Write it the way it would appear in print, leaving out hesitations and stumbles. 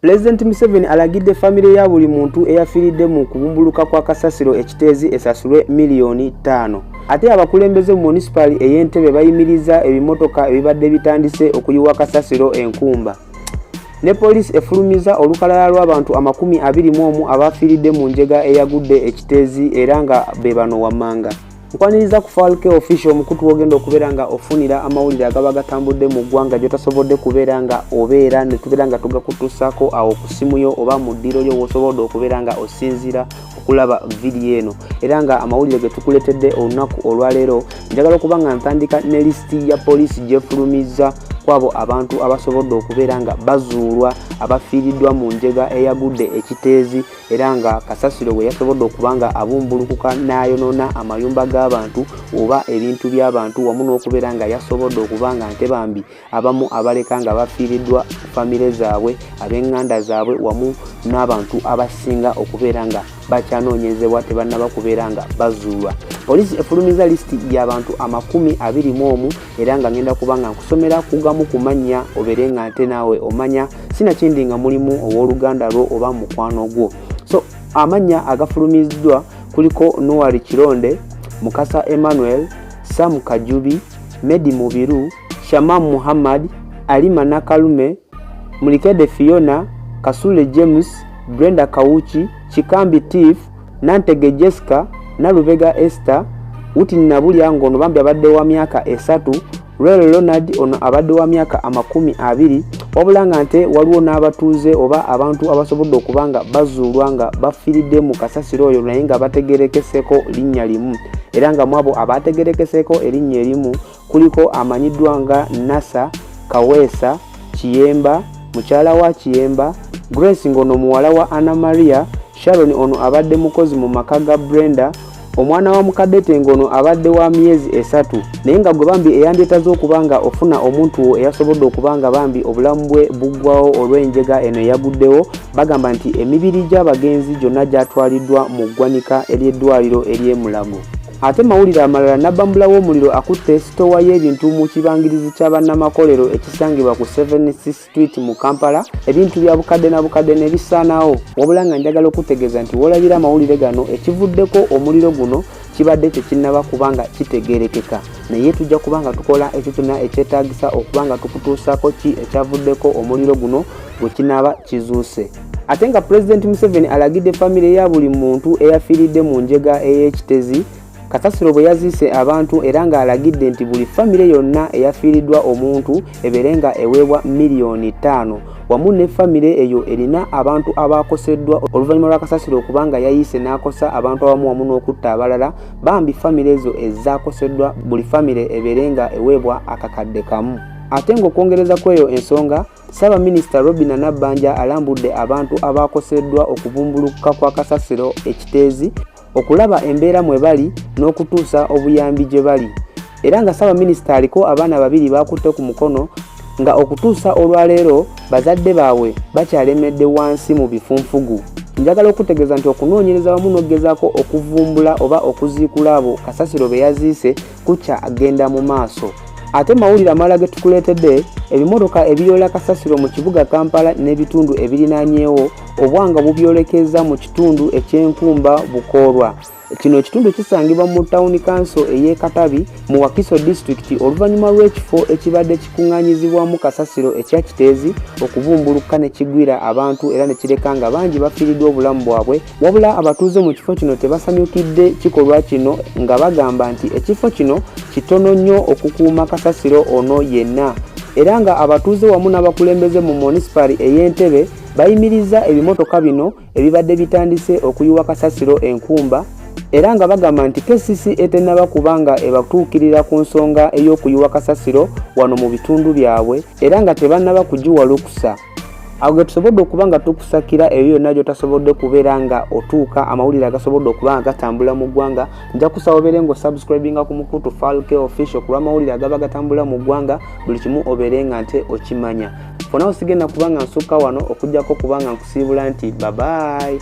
President Museveni alagidde famire ya buli muntu eyafiridde mu kubumbuluka kwa kasasiro ekiteezi esasulwe miliyoni 5. Ate abakulembeze mu municipal ey'Entebbe bayimiriza ebimotoka ebibadde bitandise okuyiwa kasasiro enkumba. Ne police efulumiza olukalala lw'abantu 21 abafiridde mu njega eyagudde ekiteezi era nga bebano Wamanga. Nkwaniriza ku Falke official omukutu ogenda okubeera nga ofunira amawulire agaba gatambudde mu ggwanga gyotasobodde kubeera nga obeera ne tubeera nga tugakutuusako awo ku simu yo oba mu ddiro lyo w'osobodde okubeera nga osinzira okulaba video eno. Era nga amawulire ge tukuletedde olunaku olwaleero njagala okuba nga ntandika ne listi ya poliisi gyefulumiza kwabo abantu abasobodde okubeera nga bazuulwa abafiiriddwa mu njega eyagudde ekiteezi era nga kasasiro we yasobodde okuba nga abumbulukuka n'ayonoona amayumba g'abantu oba ebintu by'abantu wamu n'okubeera nga yasobodde okuba nga nte bambi abamu abaleka nga bafiiriddwa famire zaabwe ab'eŋŋanda zaabwe wamu n'abantu abasinga okubeera nga bakyanoonyezebwa tebannaba kubeera nga bazuulwa. Poliisi efulumiza listi y'abantu 21 era nga ngenda kuba nga nkusomera kugamu kumanya obeere nga nte naawe omanya sinakindi nga mulimu ow'oluganda lwo oba mukwano gwo. So amanya agafulumiziddwa kuliko Noah Kironde, Mukasa Emmanuel, Sam Kajubi, Medi Mubiru, Shamam Muhammad, Alima Nakalume, Mulikede Fiona, Kasule James, Brenda Kawuchi, Chikambi Tiff, Nantege Jessica, Nalubega Esther, Utini Nabulya ngono bambi abadde wa myaka 3, Rel Leonard ono abadde wa myaka 20, wabula nga nte waliwo n'abatuuze oba abantu abasobodde okubanga bazuulwa nga bafiridde mu kasasiro oyo naye nga bategerekeseko linnya limu. Era nga mwabo abategerekeseko erinnya erimu kuliko amanyiddwa nga Nasa Kaweesa Kiyemba, mukyala wa Kiyemba, Grace ngono muwala wa Anna Maria, Sharon ono abadde mukozi mu maka ga Brenda, omwana wa mukadete ngono abadde wa myezi 3. Naye nga gwe bambi eyandetaze okubanga ofuna omuntu wo eyasobodde okubanga bambi obulamu bwe buggwawo olw'enjega eno eyaguddewo, bagamba nti emibiri gy'abagenzi gyonna gyatwaliddwa mu ggwanika ery'eddwaliro ery'eMulago. Ate mawulire amalala Nabbambula w'omuliro akutte sitowa y'ebintu mu kibangirizi ky'abannamakolero ekisangibwa ku 76 Street mu Kampala. Ebintu bya bukadde na bukadde ne bisaanawo, wabula nga njagala okutegeeza nti wolabira amawulire gano ekivuddeko omuliro guno kibadde tekinnaba kubanga kitegeerekeka, naye tujja kubanga tukola ekyo kyonna ekyetaagisa okubanga tukutuusako ki ekyavuddeko omuliro guno bwe kinaaba kizuuse. Ate nga President Museveni alagidde famire ya buli muntu eyafiiridde mu njega ey'ekitezi kasasiro bwe yaziise abantu era nga alagidde nti buli famire yonna eyafiiriddwa omuntu ebeere nga eweebwa miliyoni 5 wamu ne famire eyo erina abantu abakoseddwa oluvannyuma lwa kasasiro okubanga yayiise n'akosa abantu abamu wamu n'okutta abalala, bambi famire ezo ezaakoseddwa buli famire ebeere nga eweebwa akakadde kamu. Ate ng'okwongereza kweyo ensonga, Ssaabaminisita Robinah Nabbanja alambudde abantu abakoseddwa okubumbulukuka kwa kasasiro ekiteezi okulaba embeera mwe bali n'okutuusa obuyambi gye bali. Era nga Ssaabaminisita aliko abaana 2 bakutte ku mukono nga okutuusa olwaleero bazadde baabwe bakyalemedde wansi mu bifunfugu. Njagala okutegeeza nti okunoonyereza wamu n'okugezaako okuvumbula oba okuziikula abo kasasiro be yaziise kukya agenda mu maaso. Ate mawulire amalala ge tukuleetedde, ebimotoka ebiyoola kasasiro mu kibuga Kampala n'ebitundu ebirinaanyeewo obwanga bubyolekeza mu kitundu eky'enkumba Bukoorwa. Kino ekitundu kisangibwa mu Town Council ey'e Katabi mu Wakiso District oluvannyuma lw'ekifo ekibadde kikuŋŋaanyizibwamu kasasiro ekya kiteezi okubumbulukuka ne kigwira abantu era ne kireka nga bangi bafiiriddwa obulamu bwabwe, wabula abatuuze mu kifo kino tebasanyukidde kikolwa kino nga bagamba nti ekifo kino kitono nnyo okukuuma kasasiro ono yenna. Era nga abatuuze wamu n'abakulembeze mu municipal ey'Entebbe bayimiriza ebimotoka bino ebibadde bitandise okuyiwa kasasiro enkumba, era nga bagamba nti KCC etennaba kubanga ebatuukirira ku nsonga ey'okuyiwa kasasiro wano mu bitundu byabwe era nga tebannaba kugiwa lukusa. Awo ge tusobodde okuba nga tukusakira eyo yonna gy'otasobodde kubeera nga otuuka amawulire agasobodde okuba nga gatambula mu ggwanga. Nja kusaba obeere ng'osubscribinga ku mukutu Falke official ku lw'amawulire agaba gatambula mu ggwanga, buli kimu obeere nga nte okimanya. Fonna osigenda kuba nga nsukka wano okuggyako kuba nga nkusiibula nti bye bye.